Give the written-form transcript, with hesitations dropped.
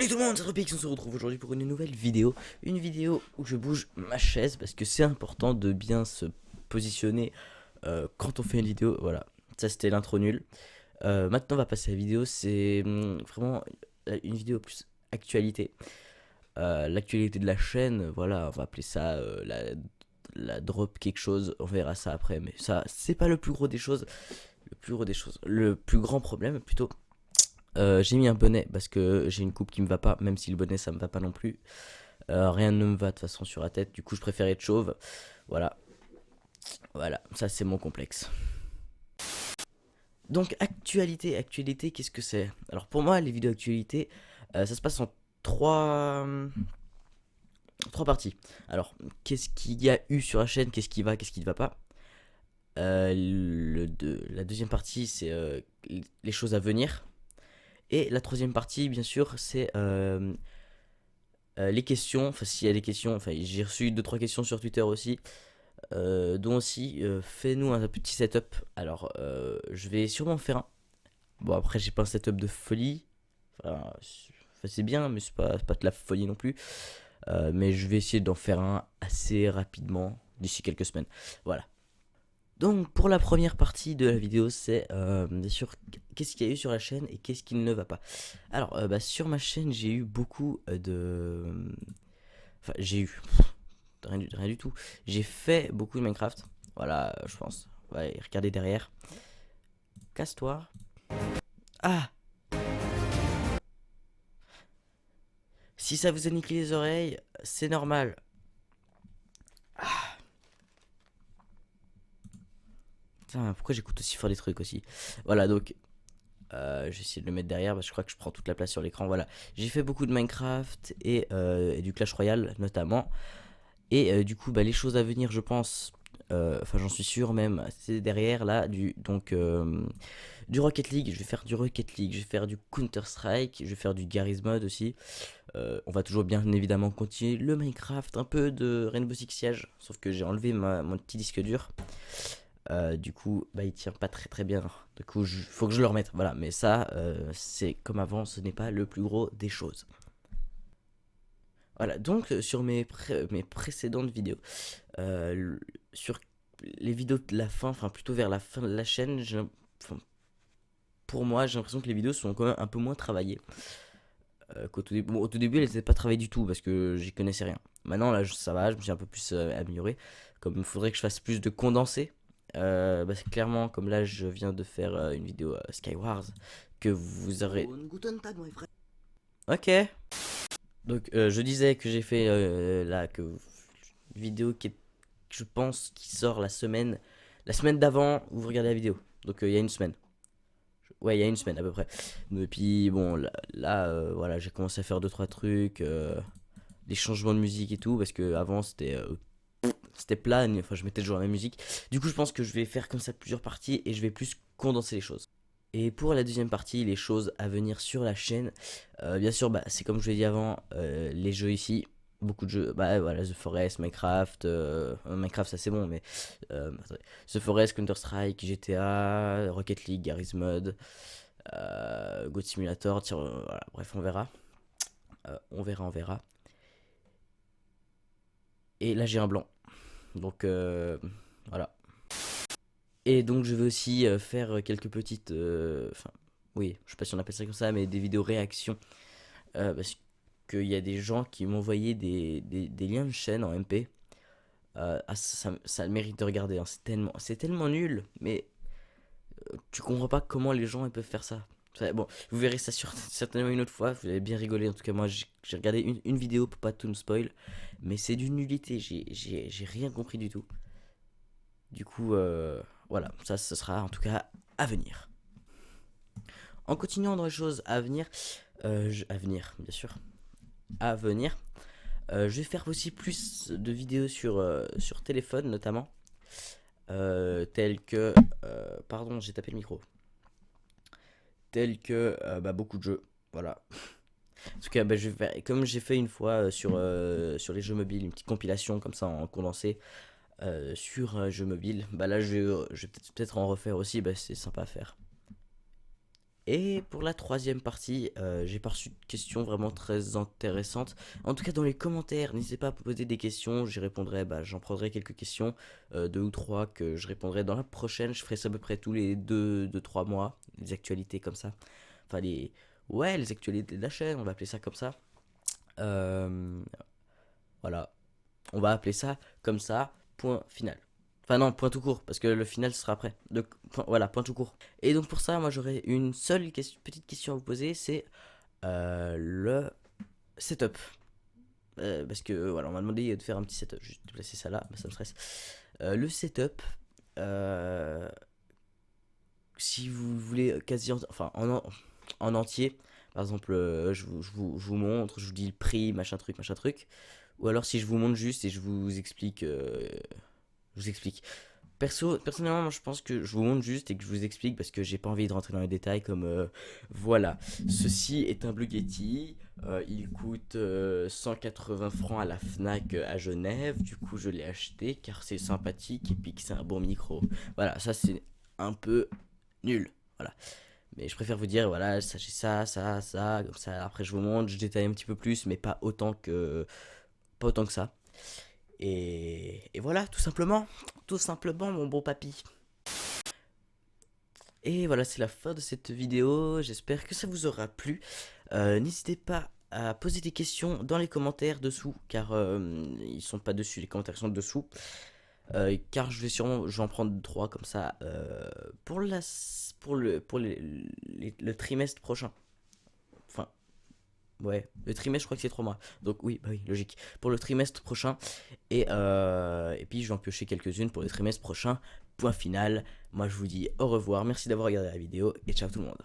Salut tout le monde, c'est Tropix, on se retrouve aujourd'hui pour une nouvelle vidéo. Une vidéo où je bouge ma chaise parce que c'est important de bien se positionner quand on fait une vidéo. Voilà, ça c'était l'intro nul. Maintenant on va passer à la vidéo, c'est vraiment une vidéo plus actualité. L'actualité de la chaîne, voilà, on va appeler ça la drop quelque chose, on verra ça après. Mais ça, c'est pas le plus gros des choses. Le plus grand problème plutôt. J'ai mis un bonnet parce que j'ai une coupe qui me va pas, même si le bonnet ça me va pas non plus. Rien ne me va de toute façon sur la tête, du coup je préfère être chauve. Voilà, voilà, ça c'est mon complexe. Donc actualité, qu'est-ce que c'est? Alors pour moi les vidéos actualité, ça se passe en trois parties. Alors qu'est-ce qu'il y a eu sur la chaîne, qu'est-ce qui va, qu'est-ce qui ne va pas. La deuxième partie c'est les choses à venir. Et la troisième partie, bien sûr, c'est les questions. Enfin, s'il y a des questions, enfin, j'ai reçu 2-3 questions sur Twitter aussi, dont aussi, fais-nous un petit setup. Alors, je vais sûrement faire un. Bon, après, j'ai pas un setup de folie. Enfin, c'est bien, mais c'est pas de la folie non plus. Mais je vais essayer d'en faire un assez rapidement, d'ici quelques semaines. Voilà. Donc pour la première partie de la vidéo, c'est bien sûr qu'est-ce qu'il y a eu sur la chaîne et qu'est-ce qui ne va pas. Alors sur ma chaîne j'ai eu beaucoup de... Enfin j'ai eu... rien du tout. J'ai fait beaucoup de Minecraft. Voilà je pense. Ouais, regardez derrière. Casse-toi. Ah, si ça vous a niqué les oreilles, c'est normal. Putain, pourquoi j'écoute aussi fort des trucs aussi. Voilà donc j'ai essayé de le mettre derrière parce que je crois que je prends toute la place sur l'écran. Voilà, j'ai fait beaucoup de Minecraft et du Clash Royale notamment. Et du coup, bah, les choses à venir, je pense, enfin j'en suis sûr même, c'est derrière là du Rocket League. Je vais faire du Rocket League, je vais faire du Counter Strike, je vais faire du Garry's Mod aussi. On va toujours bien évidemment continuer le Minecraft, un peu de Rainbow Six Siege, sauf que j'ai enlevé mon petit disque dur. Du coup, bah, il tient pas très bien. Du coup, faut que je le remette. Voilà, mais ça, c'est comme avant, ce n'est pas le plus gros des choses. Voilà, donc sur mes précédentes vidéos, sur les vidéos de la fin, enfin plutôt vers la fin de la chaîne, enfin, pour moi, j'ai l'impression que les vidéos sont quand même un peu moins travaillées. Qu'au tout début, bon, au tout début, elles n'étaient pas travaillées du tout parce que j'y connaissais rien. Maintenant, là, ça va, je me suis un peu plus amélioré. Comme il faudrait que je fasse plus de condensés. Bah, c'est clairement, comme là, je viens de faire une vidéo Skywars que vous aurez. Ok. Donc, je disais que j'ai fait une vidéo je pense, qui sort la semaine d'avant où vous regardez la vidéo. Donc, il y a une semaine. Ouais, il y a une semaine à peu près. Et puis, bon, voilà, j'ai commencé à faire 2-3 trucs, des changements de musique et tout, parce que avant c'était plat, enfin, je mettais toujours la même musique. Du coup, je pense que je vais faire comme ça plusieurs parties et je vais plus condenser les choses. Et pour la deuxième partie, les choses à venir sur la chaîne, bien sûr, bah, c'est comme je l'ai dit avant, les jeux ici, beaucoup de jeux, bah voilà, The Forest, Minecraft, Minecraft ça c'est bon, mais attendez, The Forest, Counter-Strike, GTA, Rocket League, Garry's Mod, God Simulator, voilà, bref, on verra. On verra. Et là j'ai un blanc, donc voilà. Et donc je vais aussi faire quelques petites, enfin, oui, je sais pas si on appelle ça comme ça, mais des vidéos réactions. Parce qu'il y a des gens qui m'ont envoyé des liens de chaîne en MP. Ça mérite de regarder, hein. C'est tellement nul, mais tu comprends pas comment les gens ils peuvent faire ça. Bon, vous verrez ça certainement une autre fois, vous allez bien rigoler. En tout cas, moi j'ai regardé une vidéo pour pas tout me spoil, mais c'est d'une nullité, j'ai rien compris du tout. Du coup, voilà, ça ce sera en tout cas à venir. En continuant dans les choses à venir, bien sûr, à venir. Je vais faire aussi plus de vidéos sur téléphone notamment. Telles que... pardon, j'ai tapé le micro. Telles que bah, beaucoup de jeux. Voilà. En tout cas, bah, je vais faire, comme j'ai fait une fois sur les jeux mobiles, une petite compilation comme ça en condensé sur un jeu mobile. Bah là, je vais peut-être en refaire aussi. Bah, c'est sympa à faire. Et pour la troisième partie, j'ai pas reçu de questions vraiment très intéressantes. En tout cas, dans les commentaires, n'hésitez pas à poser des questions. J'y répondrai, j'en prendrai quelques questions, deux ou trois que je répondrai dans la prochaine. Je ferai ça à peu près tous les 2-3 mois, les actualités comme ça. Enfin, les actualités de la chaîne, on va appeler ça comme ça. Voilà, on va appeler ça comme ça, point final. Enfin non, point tout court, parce que le final ce sera après. Donc voilà, point tout court. Et donc pour ça, moi j'aurais une seule petite question à vous poser, c'est le setup. Parce que voilà, on m'a demandé de faire un petit setup, juste de placer ça là, ça me stresse. Le setup, si vous voulez quasi, enfin en entier, par exemple, je vous montre, je vous dis le prix, machin truc. Ou alors si je vous montre juste et je vous explique. Personnellement, moi, je pense que je vous montre juste et que je vous explique parce que j'ai pas envie de rentrer dans les détails comme voilà. Ceci est un Blue Yeti. Il coûte 180 francs à la Fnac à Genève. Du coup, je l'ai acheté car c'est sympathique et puis que c'est un bon micro. Voilà, ça c'est un peu nul. Voilà. Mais je préfère vous dire, voilà, sachez ça. Comme ça, après, je vous montre, je détaille un petit peu plus, mais pas autant que ça. Et voilà, tout simplement, mon bon papy. Et voilà, c'est la fin de cette vidéo. J'espère que ça vous aura plu. N'hésitez pas à poser des questions dans les commentaires dessous, car ils sont pas dessus, les commentaires sont dessous. Car je vais en prendre 3 comme ça pour le trimestre prochain. Enfin, ouais, le trimestre, je crois que c'est 3 mois. Donc oui, bah oui, logique. Pour le trimestre prochain. Et puis je vais en piocher quelques-unes pour le trimestre prochain. Point final. Moi je vous dis au revoir. Merci d'avoir regardé la vidéo et ciao tout le monde.